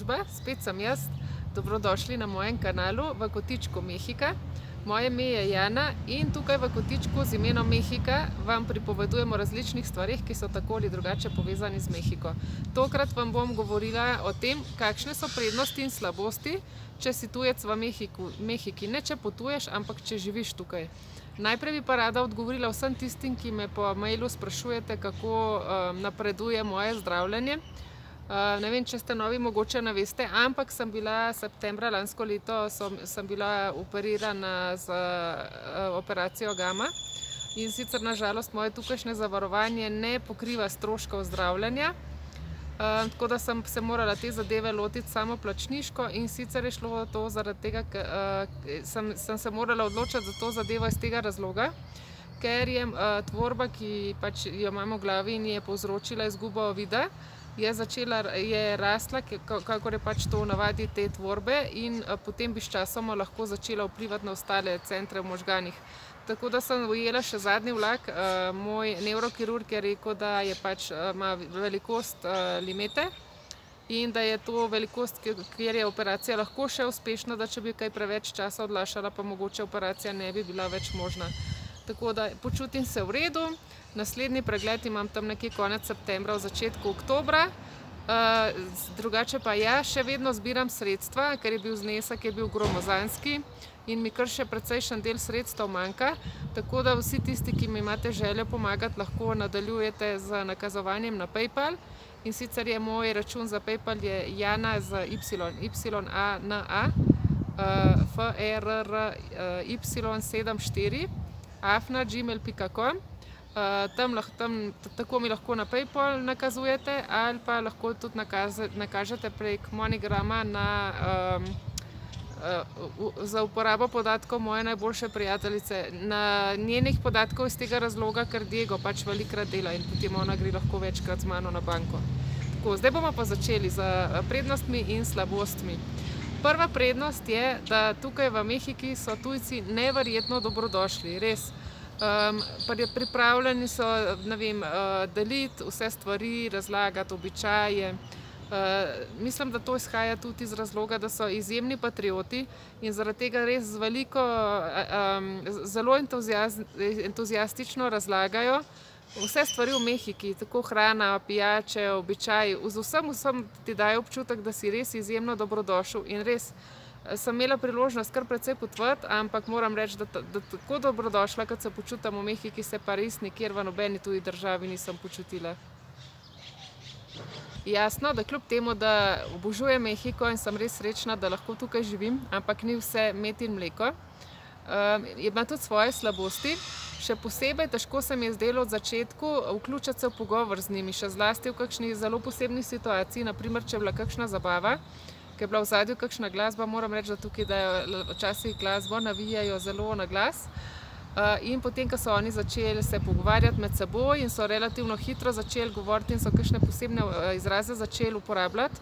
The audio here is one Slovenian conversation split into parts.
Spet sem jaz, dobrodošli na mojem kanalu v kotičku Mehika. Moje ime je Jana in tukaj v kotičku z imenom Mehika vam pripovedujem o različnih stvarih, ki so tako ali drugače povezani z Mehiko. Tokrat vam bom govorila o tem, kakšne so prednosti in slabosti, če si tujec v Mehiki. Ne če potuješ, ampak če živiš tukaj. Najprej bi pa rada odgovorila vsem tistim, ki me po mailu sprašujete, kako napreduje moje zdravljenje. Ne vem, če ste novi, mogoče ne veste, ampak sem bila septembra lansko leto sem bila operirana z operacijo Gama. In sicer na žalost moje tukajšnje zavarovanje ne pokriva stroškov zdravljenja. Tako da sem se morala te zadeve lotiti samoplačniško in sicer je šlo to zaradi tega, ker sem se morala odločiti za to zadevo iz tega razloga, ker je tvorba, ki pač jo imam v glavi in je povzročila izgubo vida, je rasla, kakor je pač to v navadi te tvorbe, in potem bi sčasoma lahko začela vplivati na ostale centre v možganih. Tako da sem ujela še zadnji vlak. Moj nevrokirurg je rekel, da je pač ima velikost limete in da je to velikost, kjer je operacija lahko še uspešna, da če bi kaj preveč časa odlašala, pa mogoče operacija ne bi bila več možna. Tako da počutim se v redu. Naslednji pregled imam tam nekje konec septembra, v začetku oktobra. Drugače pa ja, še vedno zbiram sredstva, ker je bil znesek gromozanski in mi kar še precejšen del sredstev manjka. Tako da vsi tisti, ki mi imate željo pomagati, lahko nadaljujete z nakazovanjem na PayPal. In sicer je moj račun za PayPal je Jana z Y-A-N-A FRRY74 @gmail.com. Tako mi lahko na PayPal nakazujete ali pa lahko tudi nakažete prek MoneyGrama za uporabo podatkov moje najboljše prijateljice. Na njenih podatkov iz tega razloga, ker Diego pač velikrat dela in potem ona gre lahko večkrat z mano na banko. Tako, zdaj bomo pa začeli z prednostmi in slabostmi. Prva prednost je, da tukaj v Mehiki so tujci neverjetno dobrodošli, res. Pripravljeni so, ne vem, deliti vse stvari, razlagati običaje. Mislim, da to izhaja tudi iz razloga, da so izjemni patrioti in zaradi tega res zelo entuziastično razlagajo vse stvari v Mehiki, tako hrana, pijače, običaji. Z vsem ti dajo občutek, da si res izjemno dobrodošel in res sem imela priložnost kar precej potovati, ampak moram reči, da tako dobrodošla, kot se počutim v Mehiki, se pa res nikjer v nobeni tuji državi nisem počutila. Jasno, da kljub temu, da obožujem Mehiko in sem res srečna, da lahko tukaj živim, ampak ni vse med in mleko. Ima tudi svoje slabosti. Še posebej težko se mi je zdelo od začetku vključiti se v pogovor z njimi, še zlasti v kakšni zelo posebni situaciji, naprimer, če je bila kakšna zabava, ker je bila v ozadju kakšna glasba. Moram reči, da tukaj včasih glasbo navijajo zelo na glas. In potem, ko so oni začeli se pogovarjati med seboj in so relativno hitro začeli govoriti in so kakšne posebne izraze začeli uporabljati,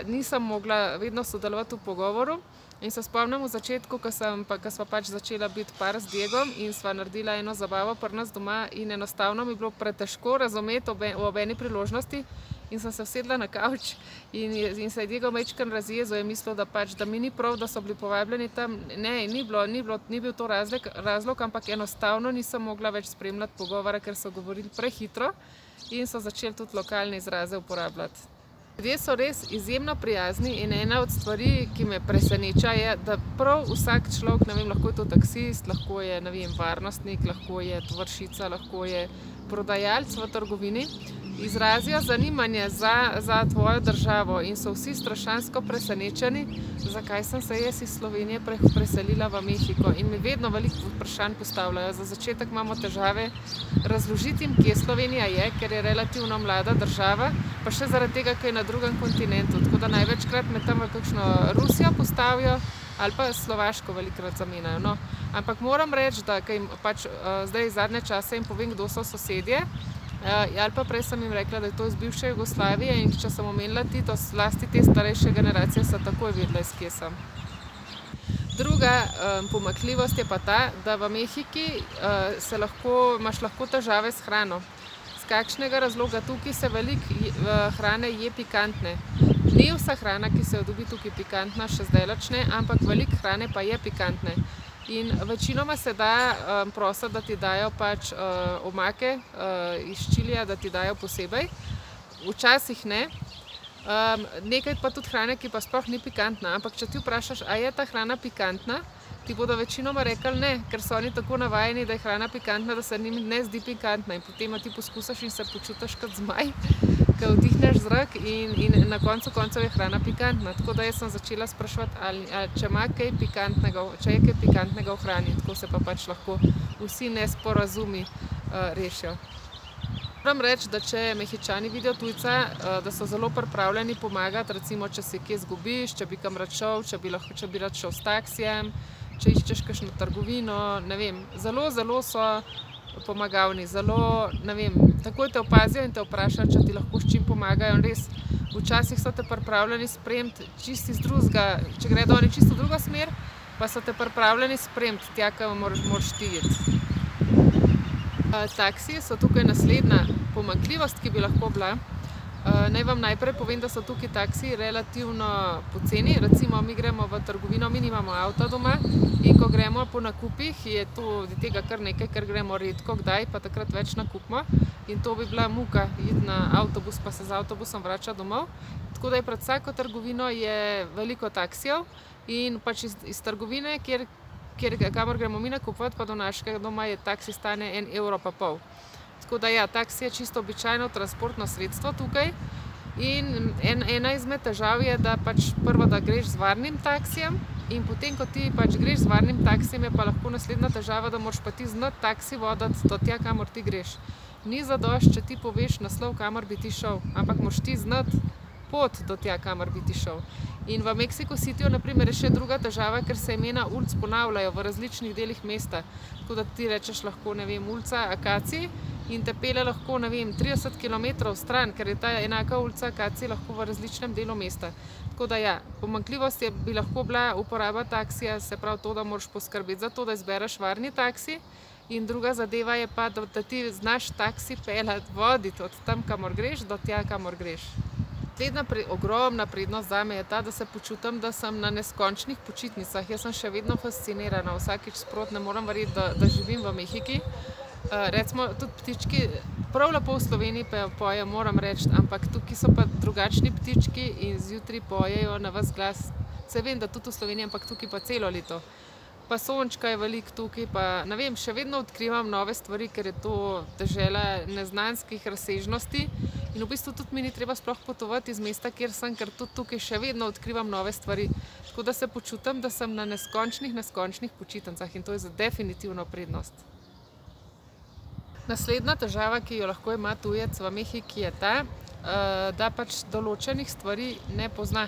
nisem mogla vedno sodelovati v pogovoru. In se spomnim v začetku, ko sva pač začela biti par z Diegom in sva naredila eno zabavo pri nas doma in enostavno mi je bilo pretežko razumeti ob eni priložnosti in sem se usedla na kavč in se je Diego majčkeno razjezil, je mislil, da mi ni prav, da so bili povabljeni tam. Ne, ni bil to razlog, ampak enostavno nisem mogla več spremljati pogovora, ker so govorili prehitro in so začeli tudi lokalne izraze uporabljati. Ljudje so res izjemno prijazni in ena od stvari, ki me preseneča, je, da prav vsak človek, ne vem, lahko je to taksist, lahko je, ne vem, varnostnik, lahko je tovarišica, lahko je prodajalec v trgovini, izrazijo zanimanje za tvojo državo in so vsi strašansko presenečeni, zakaj sem se jaz iz Slovenije preselila v Mehiko. In mi vedno veliko vprašanj postavljajo. Za začetek imamo težave razložiti jim, kje Slovenija je, ker je relativno mlada država, pa še zaradi tega, ker je na drugem kontinentu. Tako da največkrat me tam v kakšno Rusijo postavijo ali pa Slovaško velikokrat zamenjajo. No, ampak moram reči, da pač zdaj zadnje čase jim povem, kdo so sosedje, ali pa prej sem jim rekla, da je to iz bivše Jugoslavije in če sem omenila Tito, zlasti te starejše generacije, so takoj vedela, iz kje sem. Druga pomanjkljivost je pa ta, da v Mehiki imaš lahko težave s hrano. kakšnega razloga. Tukaj se veliko hrane je pikantne. Ni vsa hrana, ki se jo dobi tukaj, pikantna, še zdajleč ne, ampak veliko hrane pa je pikantne. In večinoma se da prositi, da ti dajo pač omake iz čilija, da ti dajo posebej. Včasih ne. Nekaj pa tudi hrane, ki pa sploh ni pikantna, ampak če ti vprašaš, a je ta hrana pikantna, ti bodo večinoma rekli ne, ker so oni tako navajeni, da je hrana pikantna, da se njim ne zdi pikantna. In potem ti poskusiš in se počutiš kot zmaj, ko vdihneš zrak in na koncu koncev je hrana pikantna. Tako da jaz sem začela spraševati, če je kaj pikantnega v hrani. Tako se pa pač lahko vsi nesporazumi rešijo. Moram reči, da če Mehičani vidijo tujca, da so zelo pripravljeni pomagati, recimo, če se kje zgubiš, če bi kam rad šel, če bi rad šel s taksijem, če iščeš kakšno trgovino, ne vem, zelo so pomagalni, takoj te opazijo in te vprašajo, če ti lahko s čim pomagajo. Res, včasih so te pripravljeni spremiti čisto iz drugega, če gredo oni čisto v drugo smer, pa so te pripravljeni spremiti tja, kamor moraš ti iti. Taksiji so tukaj naslednja pomanjkljivost, ki bi lahko bila. Naj vam najprej povem, da so tukaj taksiji relativno poceni. Recimo, mi gremo v trgovino, mi nimamo avta doma in ko gremo po nakupih, je to tega kar nekaj, ker gremo redko kdaj, pa takrat več nakupimo. In to bi bila muka, iti na avtobus pa se z avtobusom vračati domov. Tako da je pred vsako trgovino je veliko taksijev in pač iz trgovine, kamor gremo mi nakupovati, pa do našega doma je taksi stane 1,5 evra. Tako da ja, taksi je čisto običajno transportno sredstvo tukaj. In ena izmed težav je, da pač prvo, da greš z varnim taksijem in potem, ko ti pač greš z varnim taksijem, je pa lahko naslednja težava, da moraš pa ti znati taksi voditi do tja, kamor ti greš. Ni zadošč, če ti poveš naslov, kamor bi ti šel, ampak moraš ti znati pot do tja, kamor bi ti šel. In v Mexico Cityju, na primer, je še druga težava, ker se imena ulic ponavljajo v različnih delih mesta. Tako da ti rečeš lahko, ne vem, ulica Akacij in te pele lahko, ne vem, 30 km stran, ker je ta enaka ulica Akacij lahko v različnem delu mesta. Tako da ja, pomanjkljivost bi lahko bila uporaba taksija, se pravi to, da moraš poskrbeti za to, da izbereš varni taksi. In druga zadeva je pa, da ti znaš taksi peljati, voditi od tam, kamor greš, do tja, kamor greš. Naslednja ogromna prednost zame je ta, da se počutim, da sem na neskončnih počitnicah. Jaz sem še vedno fascinirana, vsakič sproti ne moram verjeti, da živim v Mehiki. Recimo, tudi ptički prav lepo v Sloveniji pojejo, moram reči, ampak tukaj so pa drugačni ptički in zjutraj pojejo na ves glas. Se vem, da tudi v Sloveniji, ampak tukaj pa celo leto. Pa sončka je veliko tukaj, pa ne vem, še vedno odkrivam nove stvari, ker je to dežela neznanskih razsežnosti. In v bistvu tudi mi ni treba sploh potovati iz mesta, kjer sem, ker tudi tukaj še vedno odkrivam nove stvari. Tako da se počutim, da sem na neskončnih počitnicah in to je za definitivno prednost. Naslednja težava, ki jo lahko ima tujec v Mehiki, je ta, da pač določenih stvari ne pozna.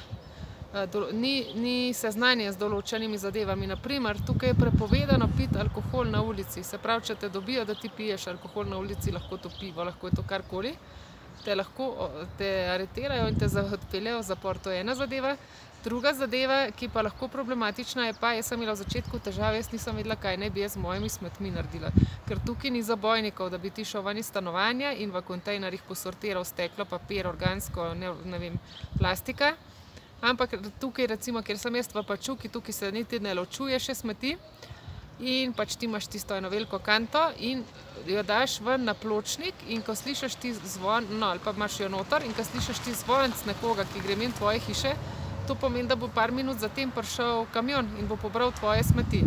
Ni seznanjen z določenimi zadevami. Naprimer, tukaj je prepovedano piti alkohol na ulici. Se pravi, če te dobijo, da ti piješ alkohol na ulici, lahko to pivo, lahko je to karkoli, te aretirajo in te odpeljejo v zapor. To je ena zadeva. Druga zadeva, ki pa lahko problematična je pa, jaz sem imela v začetku težave, jaz nisem vedela, kaj naj bi jaz z mojimi smetmi naredila. Ker tukaj ni zabojnikov, da bi ti šel ven iz stanovanja in v kontejnerjih posortiral steklo, papir, organsko, ne vem, plastika. Ampak tukaj, recimo, kjer sem jaz v Pačuki, tukaj se niti ne ločuje še smeti in pač ti imaš tisto eno veliko kanto in jo daš ven na pločnik in ko slišiš ti zvon, no ali pa imaš jo noter in ko slišiš ti zvonc nekoga, ki gre mimo tvoje hiše, to pomeni, da bo par minut zatem prišel kamion in bo pobral tvoje smeti.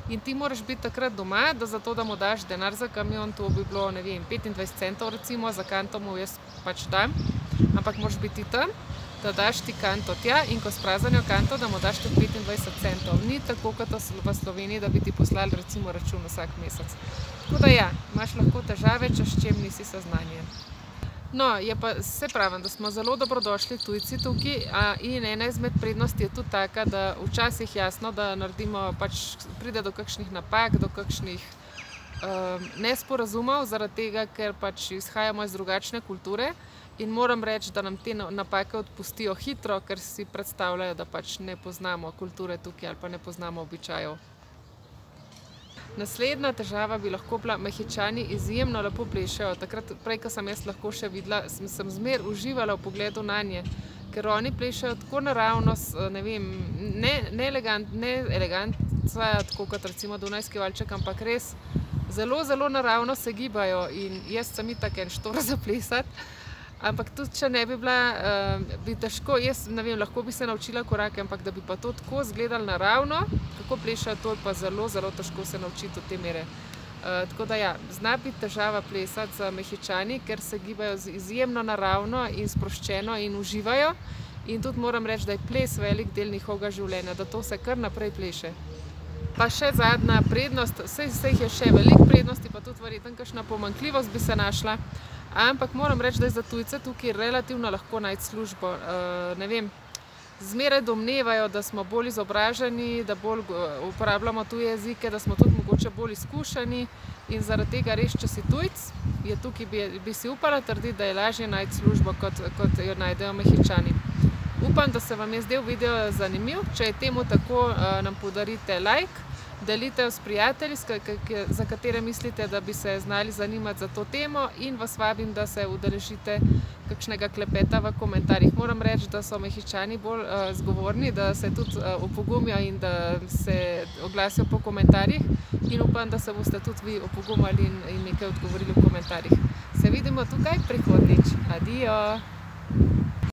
In ti moraš biti takrat doma, da zato, da mu daš denar za kamion, to bi bilo, ne vem, 25 centov recimo, za kanto mu jaz pač dam, ampak moraš biti tam, da daš ti kanto tja in ko sprazanijo kanto, da mu daš ti 25 centov. Ni tako, kot v Sloveniji, da bi ti poslali recimo račun vsak mesec. Tako da ja, imaš lahko težave, če s čem nisi seznanjen. No, je pa se pravim, da smo zelo dobrodošli tujci tukaj in ena izmed prednosti je tudi taka, da včasih jasno, da naredimo, pač pride do kakšnih napak, do kakšnih nesporazumov, zaradi tega, ker pač izhajamo iz drugačne kulture. In moram reči, da nam te napake odpustijo hitro, ker si predstavljajo, da pač ne poznamo kulture tukaj ali pa ne poznamo običajev. Naslednja težava bi lahko bila, Mehičani izjemno lepo plešejo. Takrat, prej, ko sem jaz lahko še videla, sem zmer uživala v pogledu nanje. ker oni plešajo tako naravno, ne vem, ne elegantca, tako kot recimo Dunajski valček, ampak res zelo, zelo naravno se gibajo in jaz sem itak en štor za plesati. Ampak tudi, če ne bi bila, bi težko, jaz ne vem, lahko bi se naučila korake, ampak da bi pa to tako izgledalo naravno, kako plešajo, to je pa zelo, zelo težko se naučiti od te mere. Tako da ja, zna biti težava plesati z Mehičani, ker se gibajo izjemno naravno in sproščeno in uživajo. In tudi moram reči, da je ples velik del njihovega življenja, da to se kar naprej pleše. Pa še zadnja prednost, vseh je še veliko prednosti, pa tudi verjetno kakšna pomanjkljivost bi se našla. Ampak moram reči, da je za tujce tukaj relativno lahko najti službo. Ne vem, zmeraj domnevajo, da smo bolj izobraženi, da bolj uporabljamo tuje jezike, da smo tudi mogoče bolj izkušeni in zaradi tega res, če si tujec, je tukaj bi si upala trditi, da je lažje najti službo, kot jo najdejo Mehičani. Upam, da se vam je zdel video zanimiv. Če je temu tako, nam podarite like, delite jo s prijatelji, za katere mislite, da bi se znali zanimati za to temo, in vas vabim, da se udeležite kakšnega klepeta v komentarjih. Moram reči, da so Mehičani bolj zgovorni, da se tudi opogumijo in da se oglasijo po komentarjih, in upam, da se boste tudi vi opogumali in nekaj odgovorili v komentarjih. Se vidimo tukaj prihodnjič. Adijo!